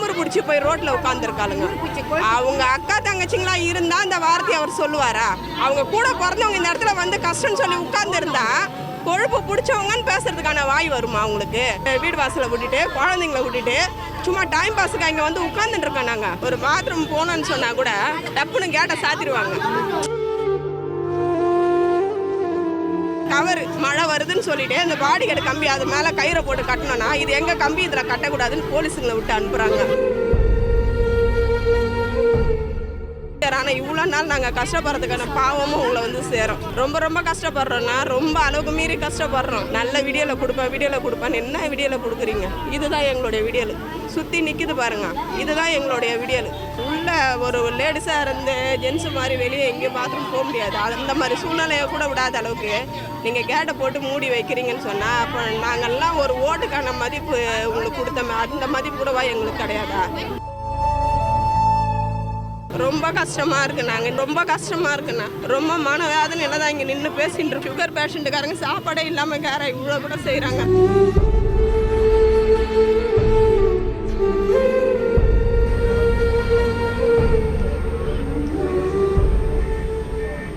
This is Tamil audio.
திமிரு பிடிச்சி போய் ரோட்டில் உட்காந்துருக்காளுங்க. அவங்க அக்கா தங்கச்சிங்களா இருந்தால் இந்த வார்த்தையை அவர் சொல்லுவாரா? அவங்க கூட பிறந்தவங்க இந்த இடத்துல வந்து கஷ்டம்னு சொல்லி உட்காந்துருந்தா கொழுப்பு பிடிச்சவங்கன்னு பேசுறதுக்கான வாய் வருமா அவங்களுக்கு? வீடு வாசலை விட்டுட்டு குழந்தைங்களை விட்டுட்டு சும்மா டைம் பாஸுக்கு அங்கே வந்து உட்காந்துட்டு இருக்கோம். நாங்கள் ஒரு பாத்ரூம் போனோன்னு சொன்னால் கூட டப்புன்னு கேட்டை சாத்திடுவாங்க. கவர் மழை வருதுன்னு சொல்லிட்டு அந்த பாடிகேட் கம்பி அது மேலே கயிறை போட்டு கட்டணும்னா இது எங்கே கம்பி இதில் கட்டக்கூடாதுன்னு போலீஸுங்களை விட்டு அனுப்புகிறாங்க. ஆனால் இவ்வளோ நாள் நாங்கள் கஷ்டப்படுறதுக்கான பாவமும் உங்களை வந்து சேரும். ரொம்ப ரொம்ப கஷ்டப்படுறோன்னா ரொம்ப அளவுக்கு மீறி கஷ்டப்படுறோம். நல்ல வீடியோவில் கொடுப்பேன் என்ன வீடியோவில் கொடுக்குறீங்க? இதுதான் எங்களுடைய வீடியோவில் சுற்றி நிற்கிது பாருங்க. இதுதான் எங்களுடைய வீடியோவில். உள்ள ஒரு லேடிஸாக இருந்து ஜென்ஸு மாதிரி வெளியே எங்கேயும் பாத்ரூம் போக முடியாது. அந்த மாதிரி சூழ்நிலையை கூட விடாத அளவுக்கு நீங்கள் கேட்டை போட்டு மூடி வைக்கிறீங்கன்னு சொன்னால் அப்போ நாங்கள்லாம் ஒரு ஓட்டுக்கான மதிப்பு உங்களுக்கு கொடுத்தோமே அந்த மதிப்பு கூடவா எங்களுக்கு கிடையாதா? ரொம்ப கஷ்டமாக இருக்குண்ணா. ரொம்ப மனவேதனையில் தான் இங்கே நின்று பேசிட்டு சுகர் பேஷண்ட்டுக்காரங்க சாப்பாடே இல்லாமல் கேர இவ்வளோ கூட செய்கிறாங்க.